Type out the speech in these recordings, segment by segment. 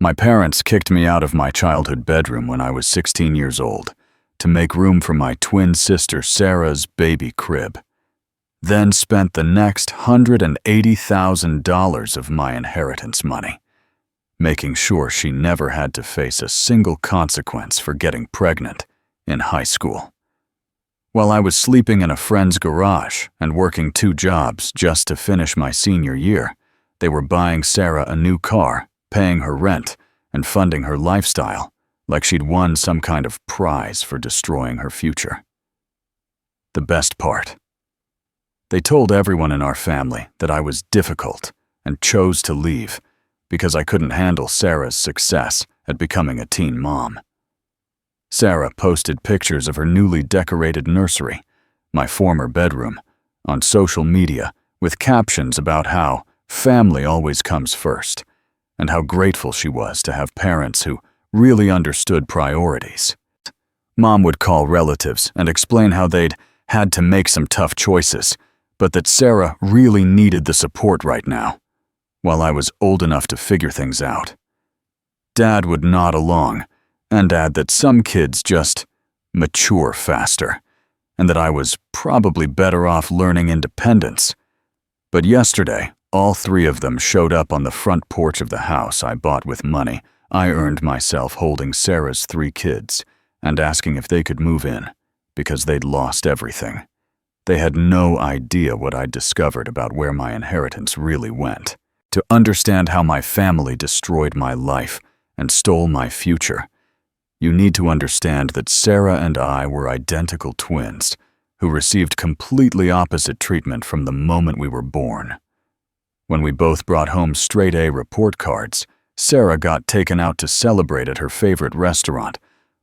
My parents kicked me out of my childhood bedroom when I was 16 years old to make room for my twin sister Sarah's baby crib, then spent the next $180,000 of my inheritance money, making sure she never had to face a single consequence for getting pregnant in high school. While I was sleeping in a friend's garage and working 2 jobs just to finish my senior year, they were buying Sarah a new car, paying her rent, and funding her lifestyle like she'd won some kind of prize for destroying her future. The best part: they told everyone in our family that I was difficult and chose to leave because I couldn't handle Sarah's success at becoming a teen mom. Sarah posted pictures of her newly decorated nursery, my former bedroom, on social media with captions about how family always comes first and how grateful she was to have parents who really understood priorities. Mom would call relatives and explain how they'd had to make some tough choices, but that Sarah really needed the support right now, while I was old enough to figure things out. Dad would nod along and add that some kids just mature faster, and that I was probably better off learning independence. But yesterday, all 3 of them showed up on the front porch of the house I bought with money I earned myself holding Sarah's 3 kids and asking if they could move in because they'd lost everything. They had no idea what I'd discovered about where my inheritance really went. To understand how my family destroyed my life and stole my future, you need to understand that Sarah and I were identical twins who received completely opposite treatment from the moment we were born. When we both brought home straight A report cards, Sarah got taken out to celebrate at her favorite restaurant,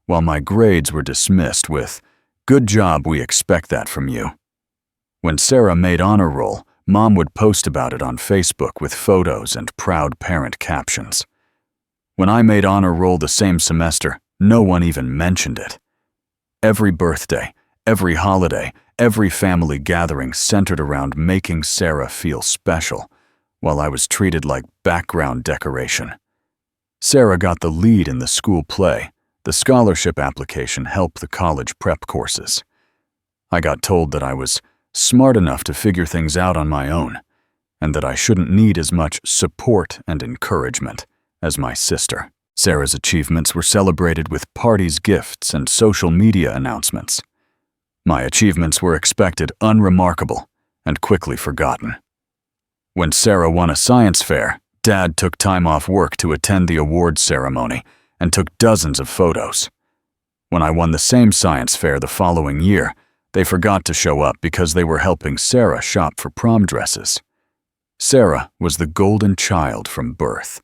while my grades were dismissed with, "Good job, we expect that from you." When Sarah made honor roll, Mom would post about it on Facebook with photos and proud parent captions. When I made honor roll the same semester, no one even mentioned it. Every birthday, every holiday, every family gathering centered around making Sarah feel special, while I was treated like background decoration. Sarah got the lead in the school play. The scholarship application helped the college prep courses. I got told that I was smart enough to figure things out on my own, and that I shouldn't need as much support and encouragement as my sister. Sarah's achievements were celebrated with parties, gifts, and social media announcements. My achievements were expected unremarkable and quickly forgotten. When Sarah won a science fair, Dad took time off work to attend the awards ceremony and took dozens of photos. When I won the same science fair the following year, they forgot to show up because they were helping Sarah shop for prom dresses. Sarah was the golden child from birth.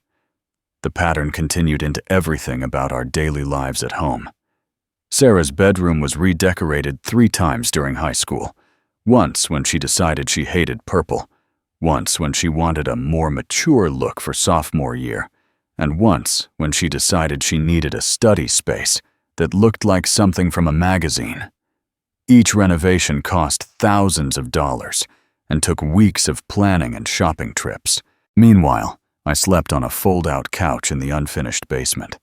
The pattern continued into everything about our daily lives at home. Sarah's bedroom was redecorated 3 times during high school, once when she decided she hated purple, once when she wanted a more mature look for sophomore year, and once when she decided she needed a study space that looked like something from a magazine. Each renovation cost thousands of dollars and took weeks of planning and shopping trips. Meanwhile, I slept on a fold-out couch in the unfinished basement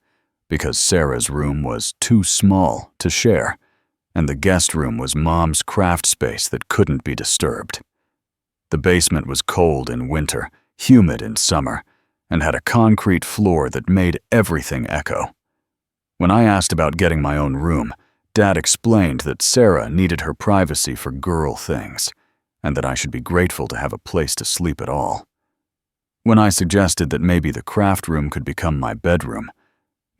because Sarah's room was too small to share, and the guest room was Mom's craft space that couldn't be disturbed. The basement was cold in winter, humid in summer, and had a concrete floor that made everything echo. When I asked about getting my own room, Dad explained that Sarah needed her privacy for girl things, and that I should be grateful to have a place to sleep at all. When I suggested that maybe the craft room could become my bedroom,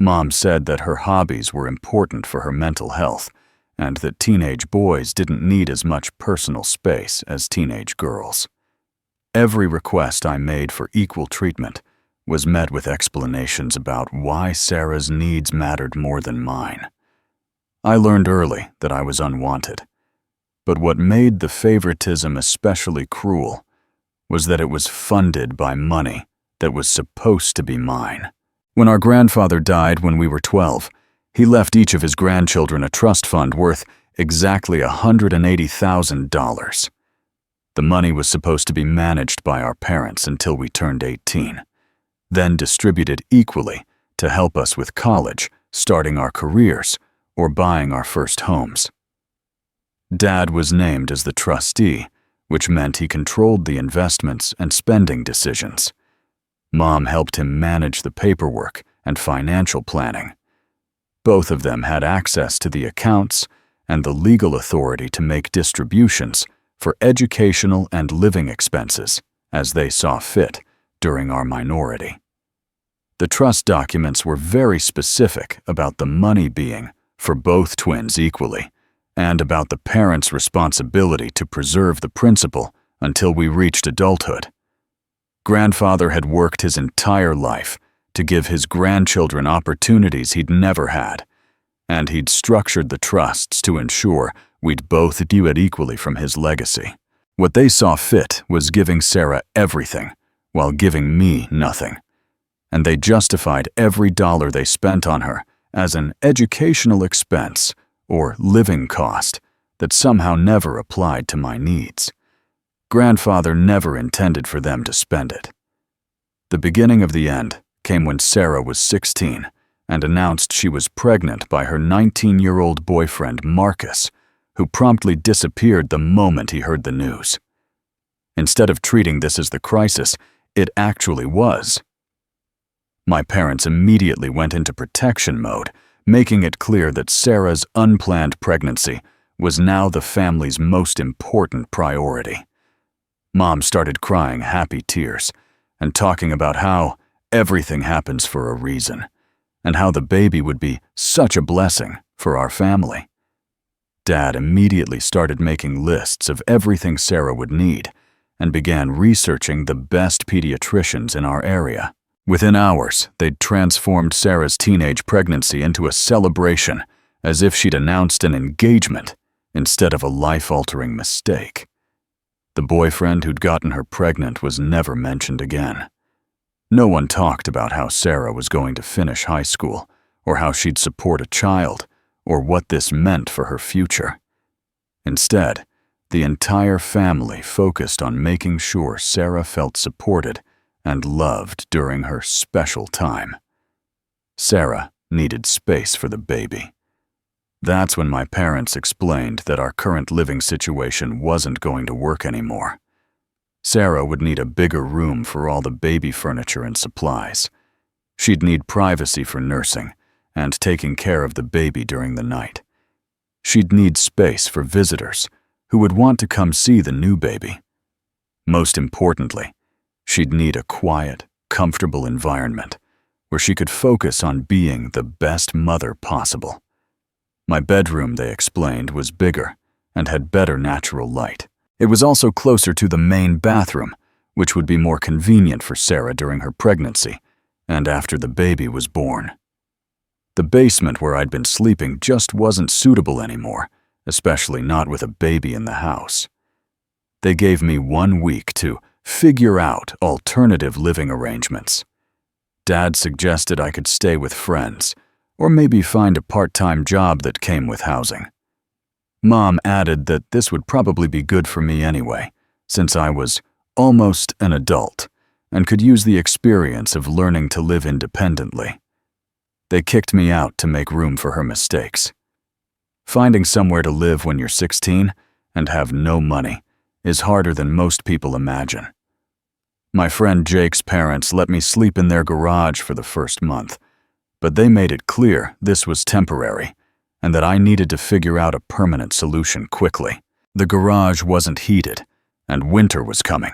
Mom said that her hobbies were important for her mental health, and that teenage boys didn't need as much personal space as teenage girls. Every request I made for equal treatment was met with explanations about why Sarah's needs mattered more than mine. I learned early that I was unwanted, but what made the favoritism especially cruel was that it was funded by money that was supposed to be mine. When our grandfather died when we were 12, he left each of his grandchildren a trust fund worth exactly $180,000. The money was supposed to be managed by our parents until we turned 18, then distributed equally to help us with college, starting our careers, or buying our first homes. Dad was named as the trustee, which meant he controlled the investments and spending decisions. Mom helped him manage the paperwork and financial planning. Both of them had access to the accounts and the legal authority to make distributions for educational and living expenses as they saw fit during our minority. The trust documents were very specific about the money being for both twins equally, and about the parents' responsibility to preserve the principal until we reached adulthood. Grandfather had worked his entire life to give his grandchildren opportunities he'd never had, and he'd structured the trusts to ensure we'd both do it equally from his legacy. What they saw fit was giving Sarah everything while giving me nothing, and they justified every dollar they spent on her as an educational expense or living cost that somehow never applied to my needs. Grandfather never intended for them to spend it. The beginning of the end came when Sarah was 16 and announced she was pregnant by her 19-year-old boyfriend Marcus, who promptly disappeared the moment he heard the news. Instead of treating this as the crisis, it actually was. My parents immediately went into protection mode, making it clear that Sarah's unplanned pregnancy was now the family's most important priority. Mom started crying happy tears and talking about how everything happens for a reason, and how the baby would be such a blessing for our family. Dad immediately started making lists of everything Sarah would need and began researching the best pediatricians in our area. Within hours, they'd transformed Sarah's teenage pregnancy into a celebration, as if she'd announced an engagement instead of a life-altering mistake. The boyfriend who'd gotten her pregnant was never mentioned again. No one talked about how Sarah was going to finish high school, or how she'd support a child, or what this meant for her future. Instead, the entire family focused on making sure Sarah felt supported and loved during her special time. Sarah needed space for the baby. That's when my parents explained that our current living situation wasn't going to work anymore. Sarah would need a bigger room for all the baby furniture and supplies. She'd need privacy for nursing and taking care of the baby during the night. She'd need space for visitors who would want to come see the new baby. Most importantly, she'd need a quiet, comfortable environment where she could focus on being the best mother possible. My bedroom, they explained, was bigger and had better natural light. It was also closer to the main bathroom, which would be more convenient for Sarah during her pregnancy and after the baby was born. The basement where I'd been sleeping just wasn't suitable anymore, especially not with a baby in the house. They gave me 1 week to figure out alternative living arrangements. Dad suggested I could stay with friends, or maybe find a part-time job that came with housing. Mom added that this would probably be good for me anyway, since I was almost an adult and could use the experience of learning to live independently. They kicked me out to make room for her mistakes. Finding somewhere to live when you're 16 and have no money is harder than most people imagine. My friend Jake's parents let me sleep in their garage for the first month, but they made it clear this was temporary and that I needed to figure out a permanent solution quickly. The garage wasn't heated, and winter was coming,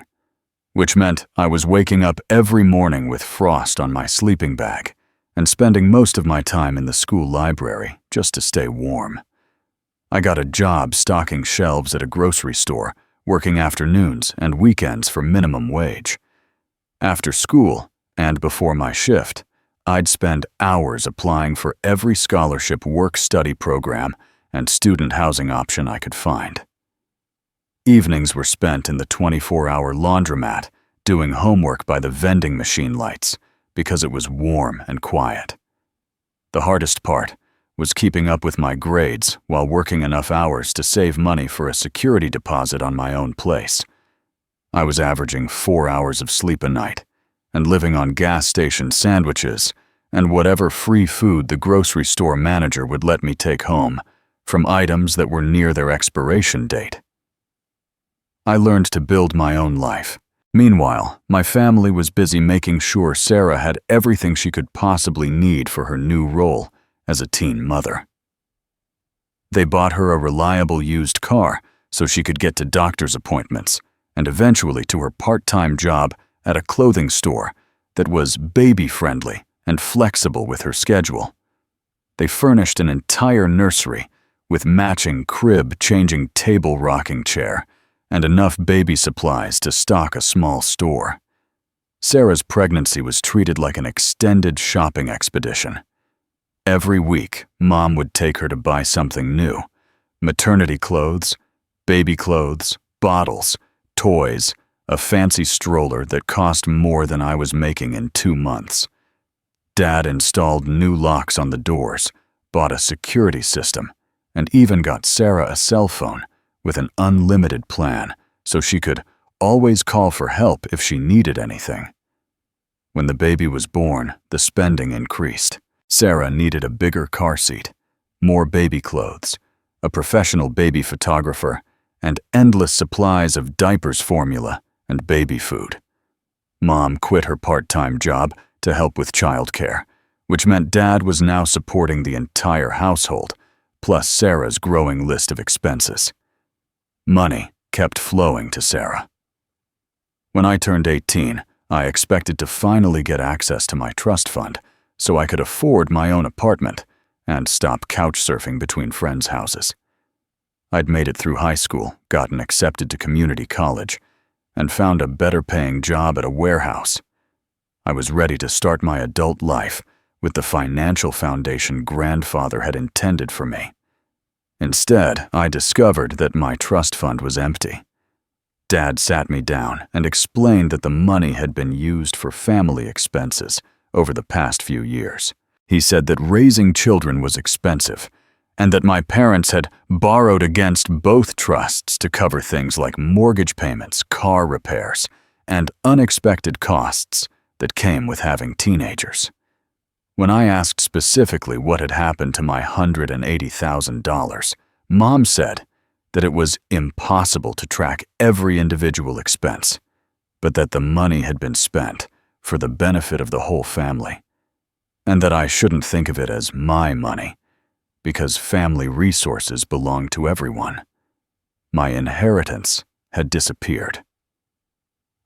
which meant I was waking up every morning with frost on my sleeping bag and spending most of my time in the school library just to stay warm. I got a job stocking shelves at a grocery store, working afternoons and weekends for minimum wage. After school, and before my shift, I'd spend hours applying for every scholarship work-study program and student housing option I could find. Evenings were spent in the 24-hour laundromat doing homework by the vending machine lights because it was warm and quiet. The hardest part was keeping up with my grades while working enough hours to save money for a security deposit on my own place. I was averaging 4 hours of sleep a night and living on gas station sandwiches and whatever free food the grocery store manager would let me take home, from items that were near their expiration date. I learned to build my own life. Meanwhile, my family was busy making sure Sarah had everything she could possibly need for her new role as a teen mother. They bought her a reliable used car so she could get to doctor's appointments and eventually to her part-time job at a clothing store that was baby-friendly and flexible with her schedule. They furnished an entire nursery with matching crib-changing table rocking chair and enough baby supplies to stock a small store. Sarah's pregnancy was treated like an extended shopping expedition. Every week, Mom would take her to buy something new: maternity clothes, baby clothes, bottles, toys, a fancy stroller that cost more than I was making in 2 months. Dad installed new locks on the doors, bought a security system, and even got Sarah a cell phone with an unlimited plan so she could always call for help if she needed anything. When the baby was born, the spending increased. Sarah needed a bigger car seat, more baby clothes, a professional baby photographer, and endless supplies of diapers formula and baby food. Mom quit her part-time job to help with childcare, which meant Dad was now supporting the entire household, plus Sarah's growing list of expenses. Money kept flowing to Sarah. When I turned 18, I expected to finally get access to my trust fund so I could afford my own apartment and stop couch surfing between friends' houses. I'd made it through high school, gotten accepted to community college, and found a better-paying job at a warehouse. I was ready to start my adult life with the financial foundation grandfather had intended for me. Instead, I discovered that my trust fund was empty. Dad sat me down and explained that the money had been used for family expenses over the past few years. He said that raising children was expensive, and that my parents had borrowed against both trusts to cover things like mortgage payments, car repairs, and unexpected costs that came with having teenagers. When I asked specifically what had happened to my $180,000, Mom said that it was impossible to track every individual expense, but that the money had been spent for the benefit of the whole family, and that I shouldn't think of it as my money, because family resources belong to everyone. My inheritance had disappeared.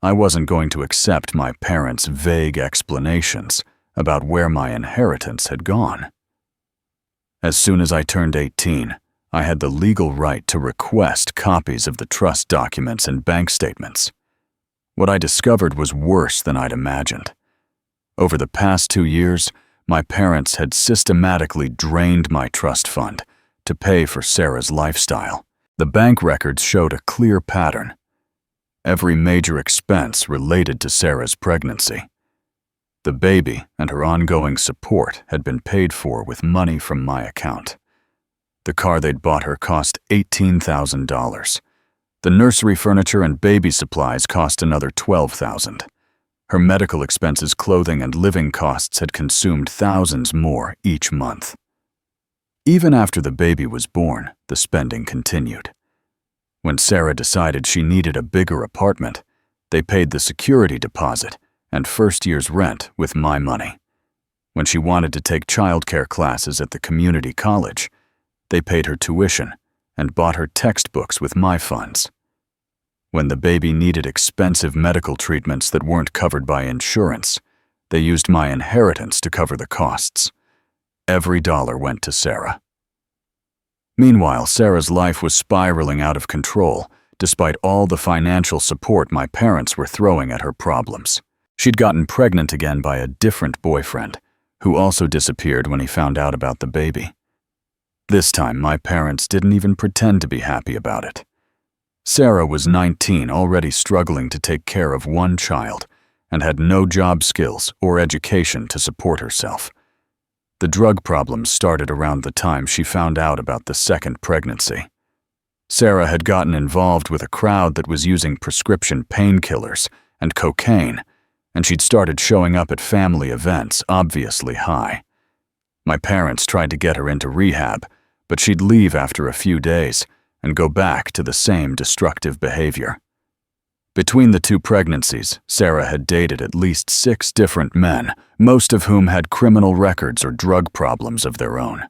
I wasn't going to accept my parents' vague explanations about where my inheritance had gone. As soon as I turned 18, I had the legal right to request copies of the trust documents and bank statements. What I discovered was worse than I'd imagined. Over the past 2 years, my parents had systematically drained my trust fund to pay for Sarah's lifestyle. The bank records showed a clear pattern. Every major expense related to Sarah's pregnancy. The baby and her ongoing support had been paid for with money from my account. The car they'd bought her cost $18,000. The nursery furniture and baby supplies cost another $12,000. Her medical expenses, clothing, and living costs had consumed thousands more each month. Even after the baby was born, the spending continued. When Sarah decided she needed a bigger apartment, they paid the security deposit and first year's rent with my money. When she wanted to take childcare classes at the community college, they paid her tuition and bought her textbooks with my funds. When the baby needed expensive medical treatments that weren't covered by insurance, they used my inheritance to cover the costs. Every dollar went to Sarah. Meanwhile, Sarah's life was spiraling out of control, despite all the financial support my parents were throwing at her problems. She'd gotten pregnant again by a different boyfriend, who also disappeared when he found out about the baby. This time, my parents didn't even pretend to be happy about it. Sarah was 19, already struggling to take care of one child, and had no job skills or education to support herself. The drug problems started around the time she found out about the second pregnancy. Sarah had gotten involved with a crowd that was using prescription painkillers and cocaine, and she'd started showing up at family events, obviously high. My parents tried to get her into rehab, but she'd leave after a few days and go back to the same destructive behavior. Between the 2 pregnancies, Sarah had dated at least 6 different men, most of whom had criminal records or drug problems of their own.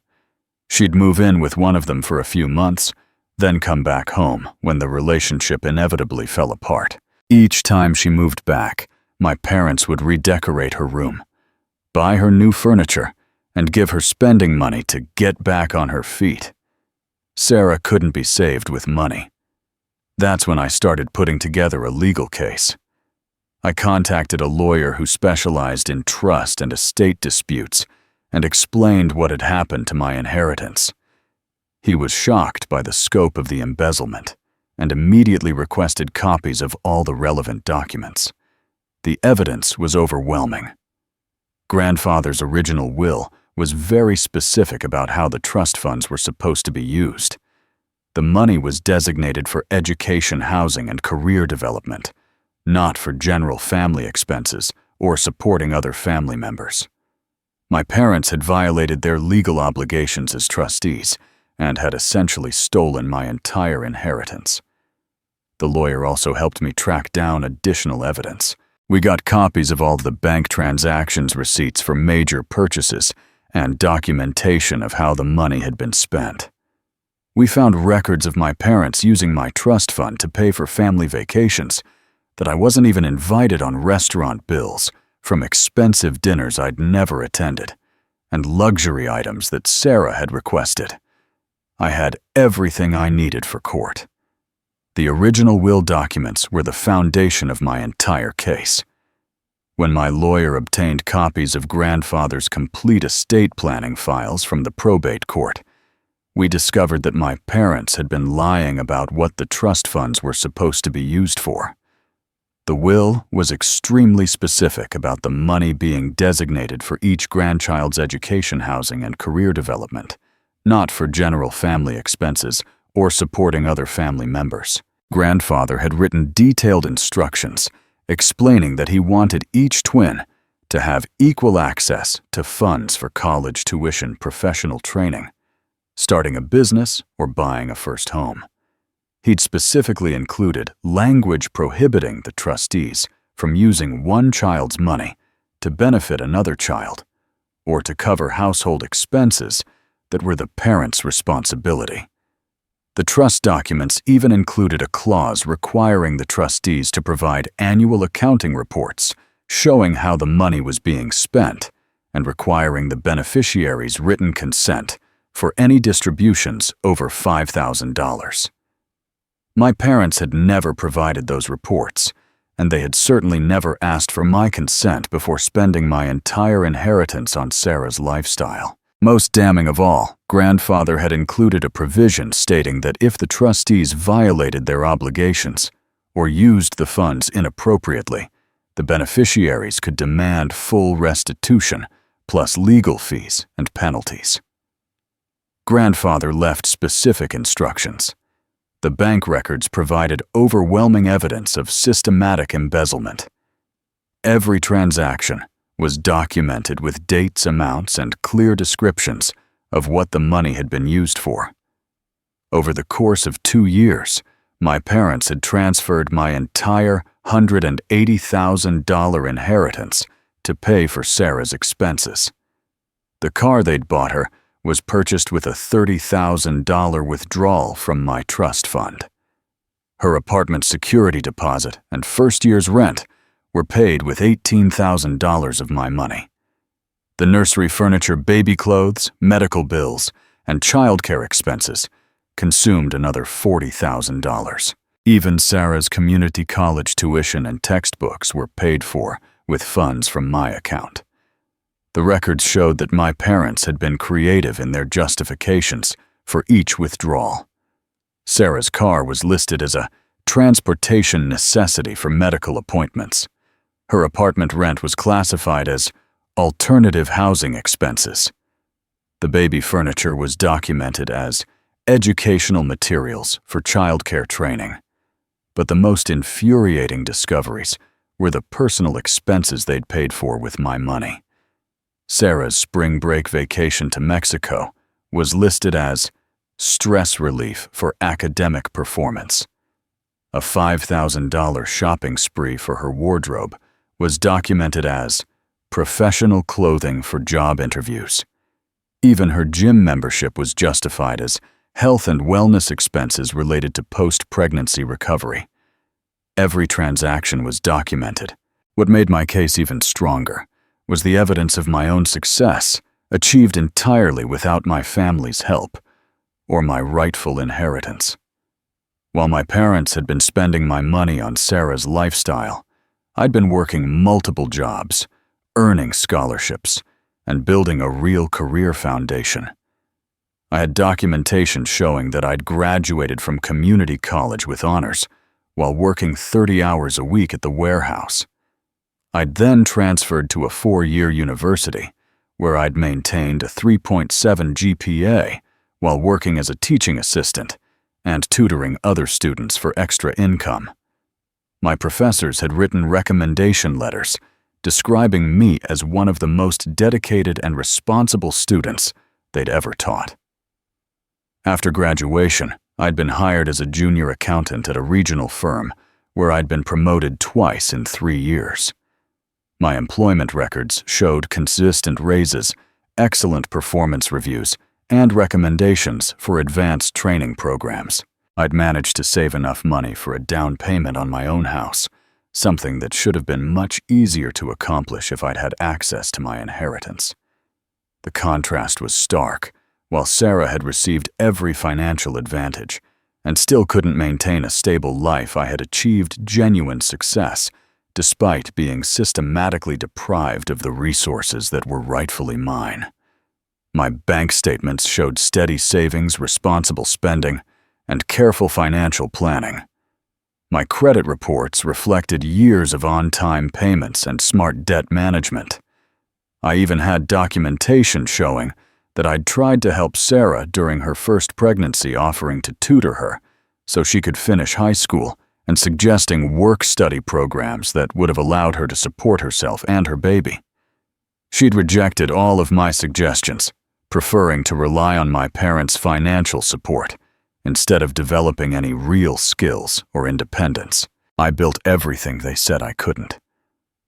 She'd move in with one of them for a few months, then come back home when the relationship inevitably fell apart. Each time she moved back, my parents would redecorate her room, buy her new furniture, and give her spending money to get back on her feet. Sarah couldn't be saved with money. That's when I started putting together a legal case. I contacted a lawyer who specialized in trust and estate disputes and explained what had happened to my inheritance. He was shocked by the scope of the embezzlement and immediately requested copies of all the relevant documents. The evidence was overwhelming. Grandfather's original will was very specific about how the trust funds were supposed to be used. The money was designated for education, housing, and career development, not for general family expenses or supporting other family members. My parents had violated their legal obligations as trustees and had essentially stolen my entire inheritance. The lawyer also helped me track down additional evidence. We got copies of all the bank transactions receipts for major purchases and documentation of how the money had been spent. We found records of my parents using my trust fund to pay for family vacations, that I wasn't even invited on restaurant bills from expensive dinners I'd never attended, and luxury items that Sarah had requested. I had everything I needed for court. The original will documents were the foundation of my entire case. When my lawyer obtained copies of grandfather's complete estate planning files from the probate court, we discovered that my parents had been lying about what the trust funds were supposed to be used for. The will was extremely specific about the money being designated for each grandchild's education, housing, and career development, not for general family expenses or supporting other family members. Grandfather had written detailed instructions explaining that he wanted each twin to have equal access to funds for college tuition, professional training, starting a business, or buying a first home. He'd specifically included language prohibiting the trustees from using one child's money to benefit another child or to cover household expenses that were the parents' responsibility. The trust documents even included a clause requiring the trustees to provide annual accounting reports showing how the money was being spent and requiring the beneficiary's written consent for any distributions over $5,000. My parents had never provided those reports, and they had certainly never asked for my consent before spending my entire inheritance on Sarah's lifestyle. Most damning of all, grandfather had included a provision stating that if the trustees violated their obligations or used the funds inappropriately, the beneficiaries could demand full restitution plus legal fees and penalties. Grandfather left specific instructions. The bank records provided overwhelming evidence of systematic embezzlement. Every transaction was documented with dates, amounts, and clear descriptions of what the money had been used for. Over the course of 2 years, my parents had transferred my entire $180,000 inheritance to pay for Sarah's expenses. The car they'd bought her was purchased with a $30,000 withdrawal from my trust fund. Her apartment security deposit and first year's rent were paid with $18,000 of my money. The nursery furniture, baby clothes, medical bills, and childcare expenses consumed another $40,000. Even Sarah's community college tuition and textbooks were paid for with funds from my account. The records showed that my parents had been creative in their justifications for each withdrawal. Sarah's car was listed as a transportation necessity for medical appointments. Her apartment rent was classified as alternative housing expenses. The baby furniture was documented as educational materials for childcare training. But the most infuriating discoveries were the personal expenses they'd paid for with my money. Sarah's spring break vacation to Mexico was listed as stress relief for academic performance. A $5,000 shopping spree for her wardrobe was documented as professional clothing for job interviews. Even her gym membership was justified as health and wellness expenses related to post-pregnancy recovery. Every transaction was documented. What made my case even stronger was the evidence of my own success, achieved entirely without my family's help or my rightful inheritance. While my parents had been spending my money on Sarah's lifestyle, I'd been working multiple jobs, earning scholarships, and building a real career foundation. I had documentation showing that I'd graduated from community college with honors while working 30 hours a week at the warehouse. I'd then transferred to a 4-year university where I'd maintained a 3.7 GPA while working as a teaching assistant and tutoring other students for extra income. My professors had written recommendation letters describing me as one of the most dedicated and responsible students they'd ever taught. After graduation, I'd been hired as a junior accountant at a regional firm where I'd been promoted twice in 3 years. My employment records showed consistent raises, excellent performance reviews, and recommendations for advanced training programs. I'd managed to save enough money for a down payment on my own house, something that should have been much easier to accomplish if I'd had access to my inheritance. The contrast was stark. While Sarah had received every financial advantage and still couldn't maintain a stable life, I had achieved genuine success despite being systematically deprived of the resources that were rightfully mine. My bank statements showed steady savings, responsible spending, and careful financial planning. My credit reports reflected years of on-time payments and smart debt management. I even had documentation showing that I'd tried to help Sarah during her first pregnancy, offering to tutor her so she could finish high school and suggesting work-study programs that would have allowed her to support herself and her baby. She'd rejected all of my suggestions, preferring to rely on my parents' financial support instead of developing any real skills or independence. I built everything they said I couldn't.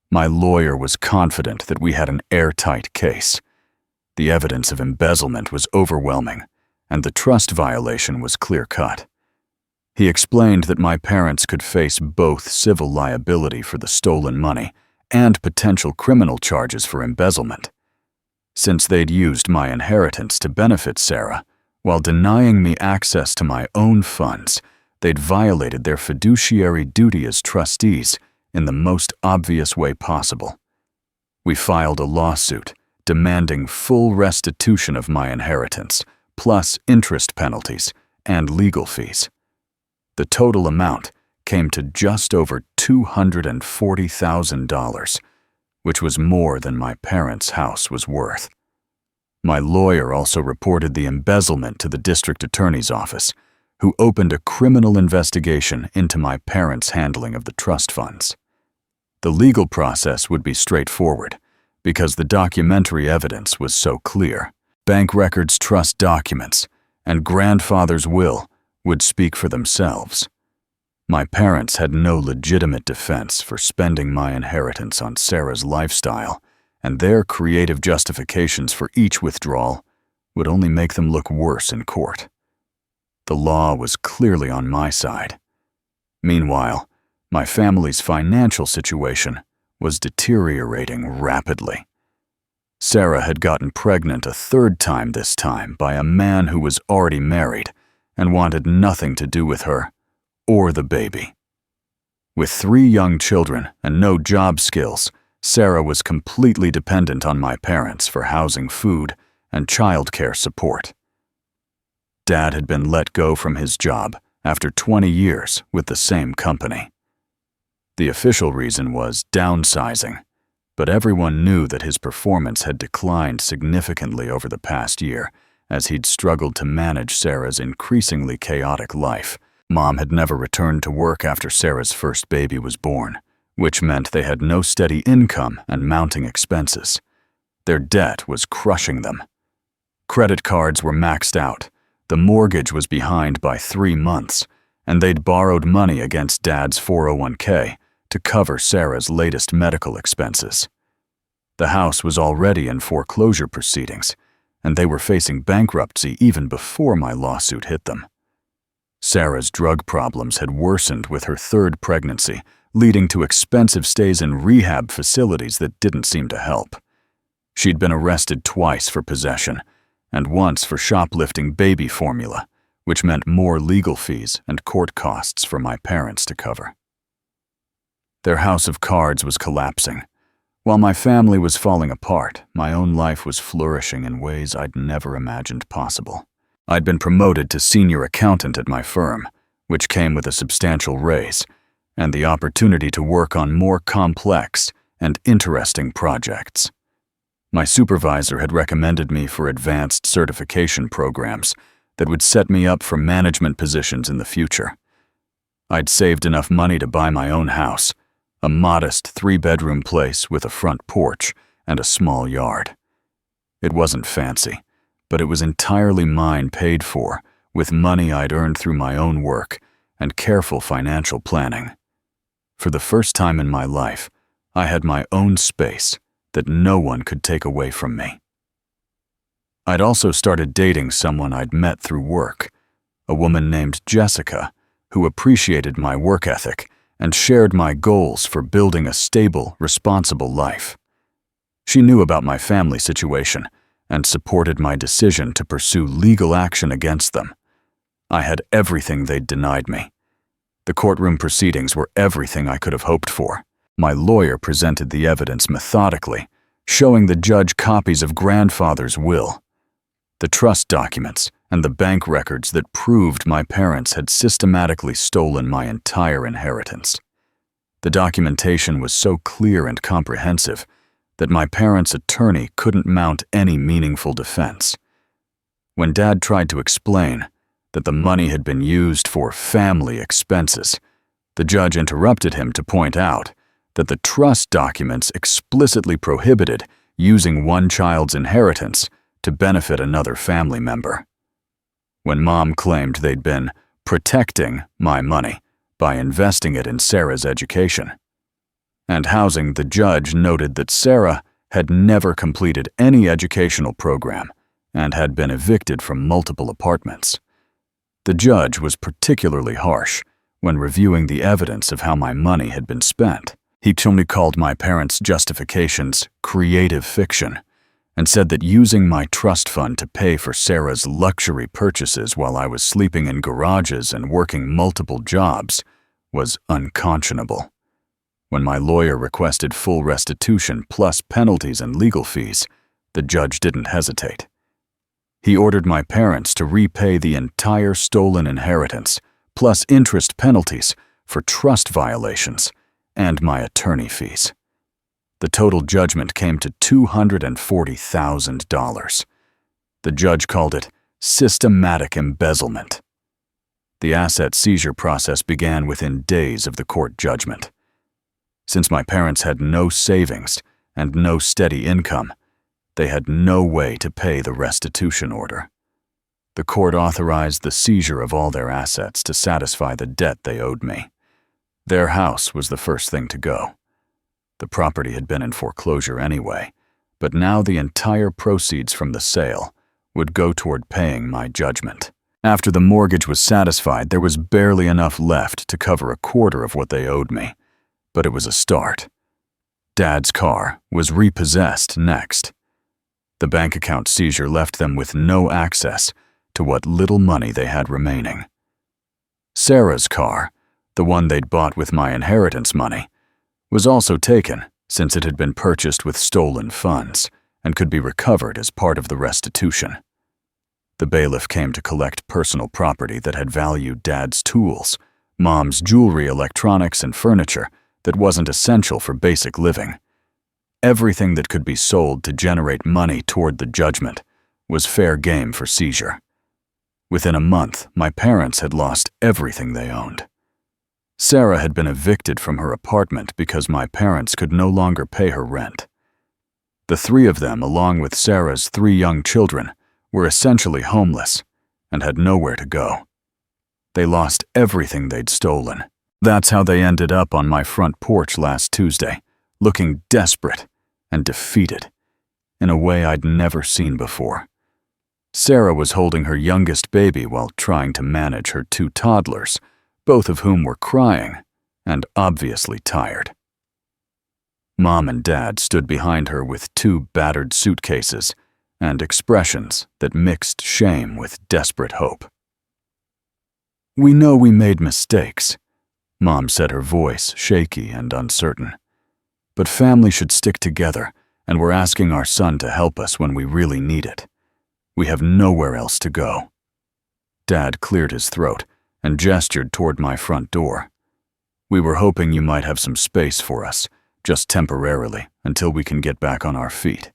My lawyer was confident that we had an airtight case. The evidence of embezzlement was overwhelming, and the trust violation was clear-cut. He explained that my parents could face both civil liability for the stolen money and potential criminal charges for embezzlement. Since they'd used my inheritance to benefit Sarah, while denying me access to my own funds, they'd violated their fiduciary duty as trustees in the most obvious way possible. We filed a lawsuit demanding full restitution of my inheritance, plus interest penalties and legal fees. The total amount came to just over $240,000, which was more than my parents' house was worth. My lawyer also reported the embezzlement to the district attorney's office, who opened a criminal investigation into my parents' handling of the trust funds. The legal process would be straightforward because the documentary evidence was so clear. Bank records, trust documents, and grandfather's will would speak for themselves. My parents had no legitimate defense for spending my inheritance on Sarah's lifestyle, and their creative justifications for each withdrawal would only make them look worse in court. The law was clearly on my side. Meanwhile, my family's financial situation was deteriorating rapidly. Sarah had gotten pregnant a third time this time by a man who was already married and wanted nothing to do with her or the baby. With 3 young children and no job skills, Sarah was completely dependent on my parents for housing, food, and childcare support. Dad had been let go from his job after 20 years with the same company. The official reason was downsizing, but everyone knew that his performance had declined significantly over the past year as he'd struggled to manage Sarah's increasingly chaotic life. Mom had never returned to work after Sarah's first baby was born, which meant they had no steady income and mounting expenses. Their debt was crushing them. Credit cards were maxed out, the mortgage was behind by 3 months, and they'd borrowed money against Dad's 401k to cover Sarah's latest medical expenses. The house was already in foreclosure proceedings, and they were facing bankruptcy even before my lawsuit hit them. Sarah's drug problems had worsened with her 3rd pregnancy, leading to expensive stays in rehab facilities that didn't seem to help. She'd been arrested twice for possession, and once for shoplifting baby formula, which meant more legal fees and court costs for my parents to cover. Their house of cards was collapsing. While my family was falling apart, my own life was flourishing in ways I'd never imagined possible. I'd been promoted to senior accountant at my firm, which came with a substantial raise, and the opportunity to work on more complex and interesting projects. My supervisor had recommended me for advanced certification programs that would set me up for management positions in the future. I'd saved enough money to buy my own house, a modest 3-bedroom place with a front porch and a small yard. It wasn't fancy, but it was entirely mine, paid for, with money I'd earned through my own work and careful financial planning. For the first time in my life, I had my own space that no one could take away from me. I'd also started dating someone I'd met through work, a woman named Jessica, who appreciated my work ethic and shared my goals for building a stable, responsible life. She knew about my family situation and supported my decision to pursue legal action against them. I had everything they'd denied me. The courtroom proceedings were everything I could have hoped for. My lawyer presented the evidence methodically, showing the judge copies of grandfather's will, the trust documents, and the bank records that proved my parents had systematically stolen my entire inheritance. The documentation was so clear and comprehensive that my parents' attorney couldn't mount any meaningful defense. When Dad tried to explain that the money had been used for family expenses, the judge interrupted him to point out that the trust documents explicitly prohibited using one child's inheritance to benefit another family member. When Mom claimed they'd been protecting my money by investing it in Sarah's education and housing, the judge noted that Sarah had never completed any educational program and had been evicted from multiple apartments. The judge was particularly harsh when reviewing the evidence of how my money had been spent. He only called my parents' justifications creative fiction and said that using my trust fund to pay for Sarah's luxury purchases while I was sleeping in garages and working multiple jobs was unconscionable. When my lawyer requested full restitution plus penalties and legal fees, the judge didn't hesitate. He ordered my parents to repay the entire stolen inheritance, plus interest penalties for trust violations and my attorney fees. The total judgment came to $240,000. The judge called it systematic embezzlement. The asset seizure process began within days of the court judgment. Since my parents had no savings and no steady income, they had no way to pay the restitution order. The court authorized the seizure of all their assets to satisfy the debt they owed me. Their house was the first thing to go. The property had been in foreclosure anyway, but now the entire proceeds from the sale would go toward paying my judgment. After the mortgage was satisfied, there was barely enough left to cover a quarter of what they owed me, but it was a start. Dad's car was repossessed next. The bank account seizure left them with no access to what little money they had remaining. Sarah's car, the one they'd bought with my inheritance money, was also taken since it had been purchased with stolen funds and could be recovered as part of the restitution. The bailiff came to collect personal property that had valued Dad's tools, Mom's jewelry, electronics, and furniture that wasn't essential for basic living. Everything that could be sold to generate money toward the judgment was fair game for seizure. Within a month, my parents had lost everything they owned. Sarah had been evicted from her apartment because my parents could no longer pay her rent. The three of them, along with Sarah's 3 young children, were essentially homeless and had nowhere to go. They lost everything they'd stolen. That's how they ended up on my front porch last Tuesday, looking desperate and defeated, in a way I'd never seen before. Sarah was holding her youngest baby while trying to manage her 2 toddlers, both of whom were crying and obviously tired. Mom and Dad stood behind her with 2 battered suitcases and expressions that mixed shame with desperate hope. "We know we made mistakes," Mom said, her voice shaky and uncertain. "But family should stick together, and we're asking our son to help us when we really need it. We have nowhere else to go." Dad cleared his throat and gestured toward my front door. "We were hoping you might have some space for us, just temporarily, until we can get back on our feet.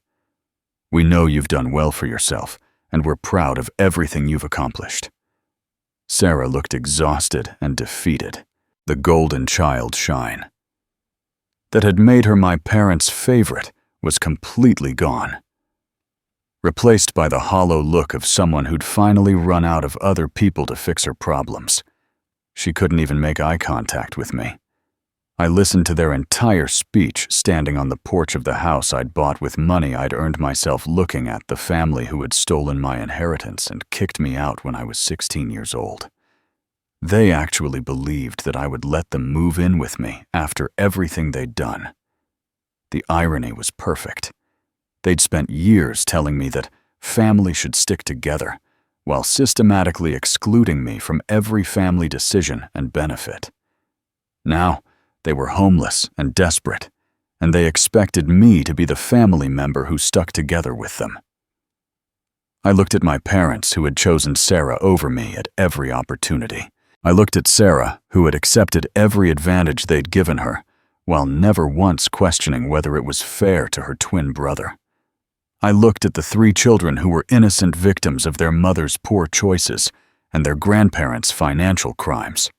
We know you've done well for yourself, and we're proud of everything you've accomplished." Sarah looked exhausted and defeated, the golden child shine that had made her my parents' favorite was completely gone, replaced by the hollow look of someone who'd finally run out of other people to fix her problems. She couldn't even make eye contact with me. I listened to their entire speech standing on the porch of the house I'd bought with money I'd earned myself looking at the family who had stolen my inheritance and kicked me out when I was 16 years old. They actually believed that I would let them move in with me after everything they'd done. The irony was perfect. They'd spent years telling me that family should stick together, while systematically excluding me from every family decision and benefit. Now, they were homeless and desperate, and they expected me to be the family member who stuck together with them. I looked at my parents, who had chosen Sarah over me at every opportunity. I looked at Sarah, who had accepted every advantage they'd given her, while never once questioning whether it was fair to her twin brother. I looked at the 3 children who were innocent victims of their mother's poor choices and their grandparents' financial crimes.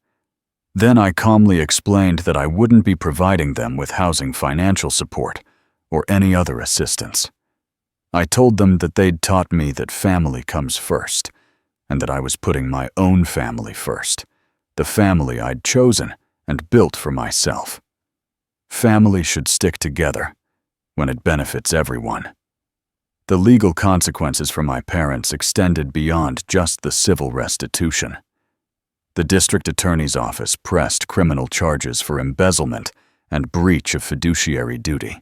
Then I calmly explained that I wouldn't be providing them with housing financial support or any other assistance. I told them that they'd taught me that family comes first, and that I was putting my own family first, the family I'd chosen and built for myself. Family should stick together when it benefits everyone. The legal consequences for my parents extended beyond just the civil restitution. The district attorney's office pressed criminal charges for embezzlement and breach of fiduciary duty.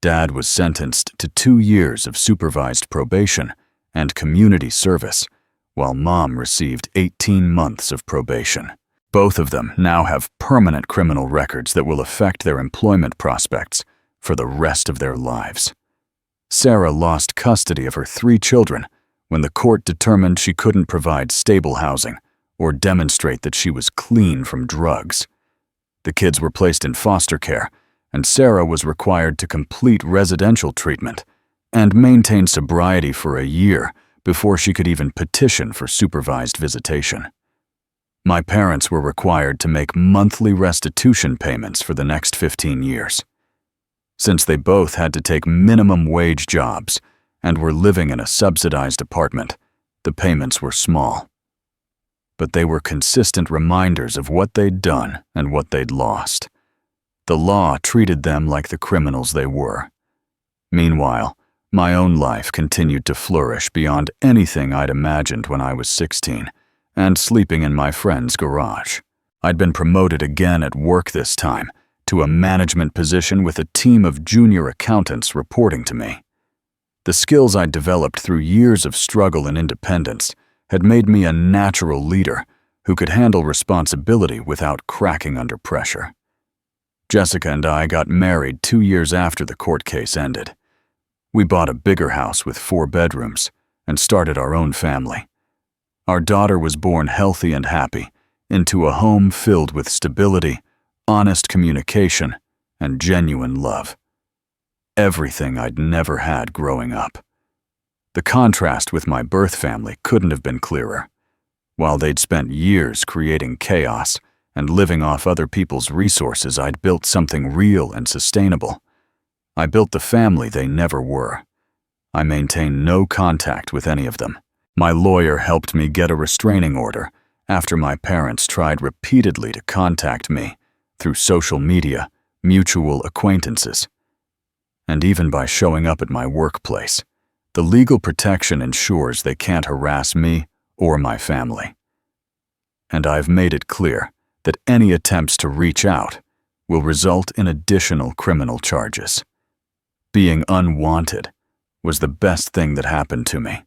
Dad was sentenced to 2 years of supervised probation and community service, while Mom received 18 months of probation. Both of them now have permanent criminal records that will affect their employment prospects for the rest of their lives. Sarah lost custody of her 3 children when the court determined she couldn't provide stable housing or demonstrate that she was clean from drugs. The kids were placed in foster care, and Sarah was required to complete residential treatment and maintain sobriety for a year before she could even petition for supervised visitation. My parents were required to make monthly restitution payments for the next 15 years. Since they both had to take minimum wage jobs and were living in a subsidized apartment, the payments were small. But they were consistent reminders of what they'd done and what they'd lost. The law treated them like the criminals they were. Meanwhile, my own life continued to flourish beyond anything I'd imagined when I was 16 and sleeping in my friend's garage. I'd been promoted again at work this time to a management position with a team of junior accountants reporting to me. The skills I'd developed through years of struggle and independence had made me a natural leader who could handle responsibility without cracking under pressure. Jessica and I got married 2 years after the court case ended. We bought a bigger house with 4 bedrooms and started our own family. Our daughter was born healthy and happy into a home filled with stability, honest communication, and genuine love. Everything I'd never had growing up. The contrast with my birth family couldn't have been clearer. While they'd spent years creating chaos and living off other people's resources, I'd built something real and sustainable. I built the family they never were. I maintained no contact with any of them. My lawyer helped me get a restraining order after my parents tried repeatedly to contact me through social media, mutual acquaintances, and even by showing up at my workplace. The legal protection ensures they can't harass me or my family. And I've made it clear that any attempts to reach out will result in additional criminal charges. Being unwanted was the best thing that happened to me.